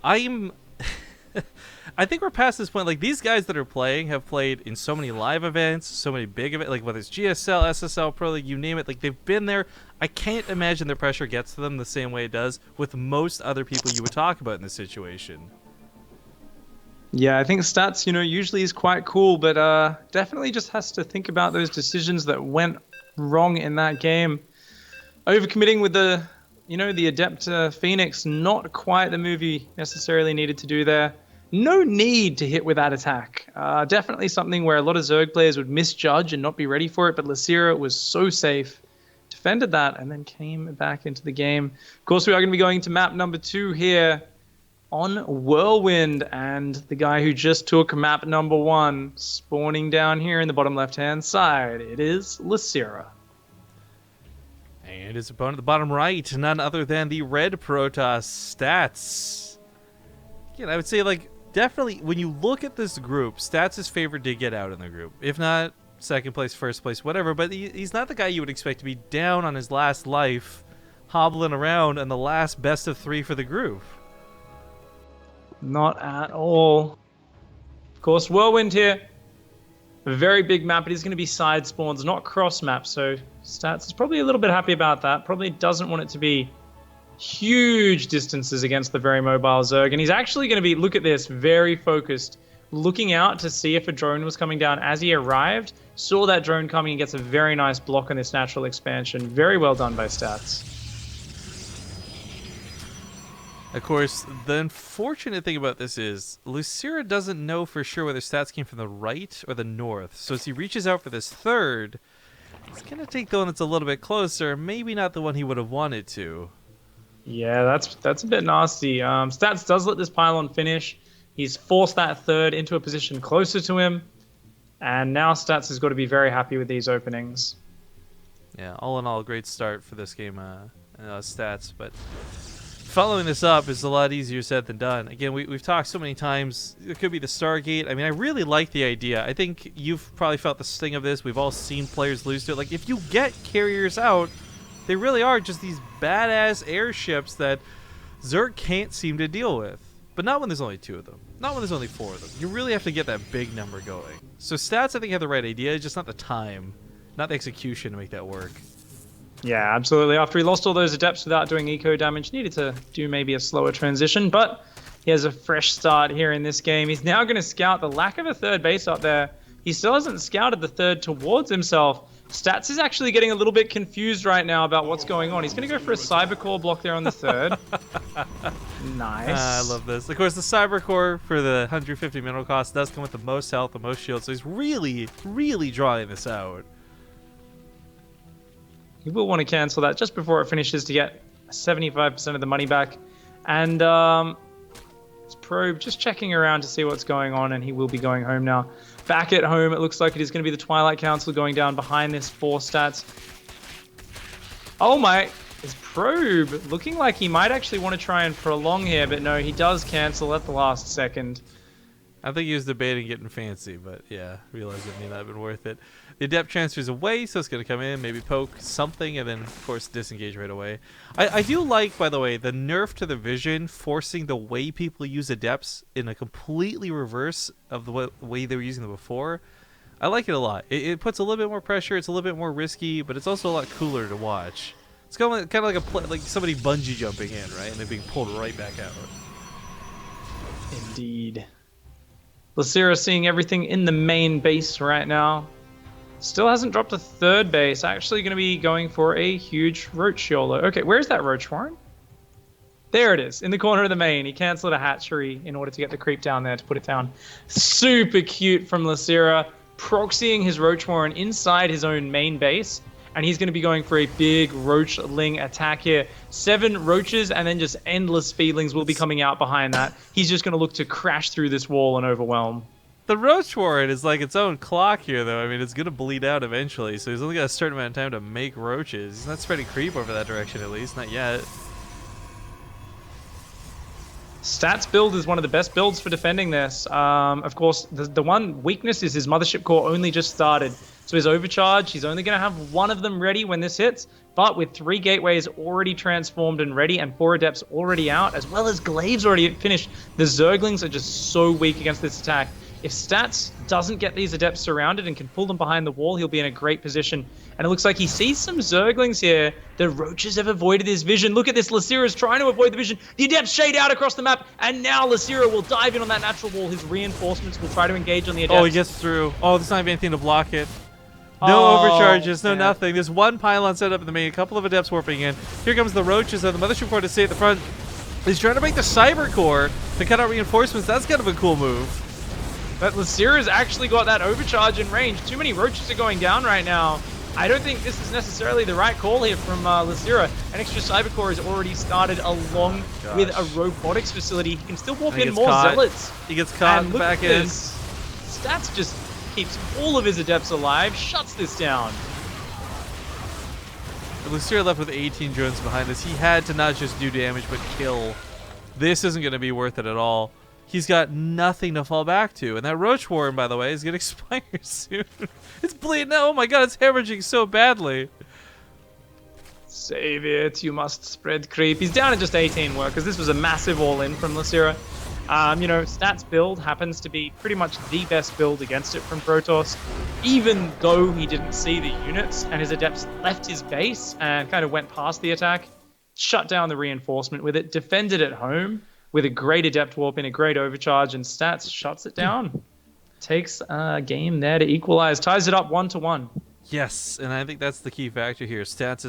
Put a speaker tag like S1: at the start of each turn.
S1: I'm I think we're past this point. Like, these guys that are playing have played in so many live events, so many big events, like whether it's GSL, SSL, Pro League, you name it. Like, they've been there. I can't imagine the pressure gets to them the same way it does with most other people you would talk about in this situation.
S2: Yeah, I think stats, usually is quite cool, but definitely just has to think about those decisions that went wrong in that game. Overcommitting with the Adept Phoenix, not quite the move he necessarily needed to do there. No need to hit with that attack. Definitely something where a lot of Zerg players would misjudge and not be ready for it, but Losira was so safe, defended that, and then came back into the game. Of course, we are going to be going to map number 2 here on Whirlwind, and the guy who just took map number 1, spawning down here in the bottom left-hand side. It is Losira.
S1: And his opponent at the bottom right, none other than the Red Protoss. Stats. Again, I would say, like, definitely, when you look at this group, Stats is favored to get out in the group. If not, second place, first place, whatever. But he's not the guy you would expect to be down on his last life, hobbling around in the last best of 3 for the group.
S2: Not at all. Of course, Whirlwind here. A very big map. It is going to be side spawns, not cross maps. So Stats is probably a little bit happy about that. Probably doesn't want it to be huge distances against the very mobile Zerg. And he's actually going to be, look at this, very focused, looking out to see if a drone was coming down as he arrived. Saw that drone coming and gets a very nice block on this natural expansion. Very well done by Stats.
S1: Of course, the unfortunate thing about this is Losira doesn't know for sure whether Stats came from the right or the north. So as he reaches out for this third, he's going to take the one that's a little bit closer, maybe not the one he would have wanted to.
S2: Yeah, that's a bit nasty. Stats does let this pylon finish. He's forced that third into a position closer to him. And now Stats has got to be very happy with these openings.
S1: Yeah, all in all, a great start for this game, Stats. But following this up is a lot easier said than done. Again, we've talked so many times. It could be the Stargate. I mean, I really like the idea. I think you've probably felt the sting of this. We've all seen players lose to it. Like, if you get carriers out, they really are just these badass airships that Zerg can't seem to deal with. But not when there's only 2 of them. Not when there's only 4 of them. You really have to get that big number going. So Stats, I think, have the right idea, just not the time, not the execution to make that work.
S2: Yeah, absolutely. After he lost all those adepts without doing eco damage, needed to do maybe a slower transition, but he has a fresh start here in this game. He's now going to scout the lack of a third base up there. He still hasn't scouted the third towards himself. Stats is actually getting a little bit confused right now about what's going on. He's going to go for a cyber core block there on the third. Nice.
S1: I love this. Of course, the cyber core for the 150 mineral cost does come with the most health, the most shield, so he's really, really drawing this out.
S2: He will want to cancel that just before it finishes to get 75% of the money back. And it's Probe just checking around to see what's going on, and he will be going home now. Back at home, it looks like it is going to be the Twilight Council going down behind this 4 Stats. Oh my, is Probe looking like he might actually want to try and prolong here, but no, he does cancel at the last second.
S1: I think he was debating getting fancy, but yeah, realized it may not have been worth it. The Adept transfers away, so it's going to come in, maybe poke something, and then, of course, disengage right away. I do like, by the way, the nerf to the vision, forcing the way people use Adepts in a completely reverse of the way they were using them before. I like it a lot. It puts a little bit more pressure, it's a little bit more risky, but it's also a lot cooler to watch. It's kind of like somebody bungee jumping in, right? And they're being pulled right back out.
S2: Indeed. Losira seeing everything in the main base right now. Still hasn't dropped a third base. Actually going to be going for a huge Roach YOLO. Okay, where's that Roach Warren? There it is, in the corner of the main. He cancelled a hatchery in order to get the creep down there to put it down. Super cute from Losira, proxying his Roach Warren inside his own main base. And he's going to be going for a big Roachling attack here. 7 Roaches and then just endless feelings will be coming out behind that. He's just going to look to crash through this wall and overwhelm.
S1: The Roach Warren is like its own clock here, though. I mean, it's going to bleed out eventually, so he's only got a certain amount of time to make roaches. He's not spreading creep over that direction, at least. Not yet.
S2: Stats build is one of the best builds for defending this. Of course, the one weakness is his Mothership Core only just started. So his overcharge, he's only going to have one of them ready when this hits. But with 3 gateways already transformed and ready, and 4 adepts already out, as well as glaives already finished, the Zerglings are just so weak against this attack. If Stats doesn't get these adepts surrounded and can pull them behind the wall, he'll be in a great position. And it looks like he sees some Zerglings here. The Roaches have avoided his vision. Look at this, Losira is trying to avoid the vision. The adepts shade out across the map, and now Losira will dive in on that natural wall. His reinforcements will try to engage on the adepts.
S1: Oh, he gets through. Oh, there's not even anything to block it. No overcharges, no nothing. There's one pylon set up in the main, a couple of adepts warping in. Here comes the Roaches and the Mothership Core to stay at the front. He's trying to break the Cyber Core to cut out reinforcements. That's kind of a cool move.
S2: But Losira's actually got that overcharge in range. Too many Roaches are going down right now. I don't think this is necessarily the right call here from Losira. An extra Cyber Core has already started along with a robotics facility. He can still warp in more Zealots.
S1: He gets caught in the back end.
S2: Stats just keeps all of his adepts alive, shuts this down.
S1: Losira left with 18 drones behind us. He had to not just do damage, but kill. This isn't going to be worth it at all. He's got nothing to fall back to. And that Roach Warren, by the way, is going to expire soon. It's bleeding out. Oh my god, it's hemorrhaging so badly.
S2: Save it. You must spread creep. He's down at just 18 workers. This was a massive all-in from Losira. You know, Stats build happens to be pretty much the best build against it from Protoss, even though he didn't see the units and his adepts left his base and kind of went past the attack, shut down the reinforcement with it, defended at home with a great adept warp in, a great overcharge, and Stats shuts it down. Takes a game there to equalize, ties it up 1-1.
S1: Yes, and I think that's the key factor here. Stats is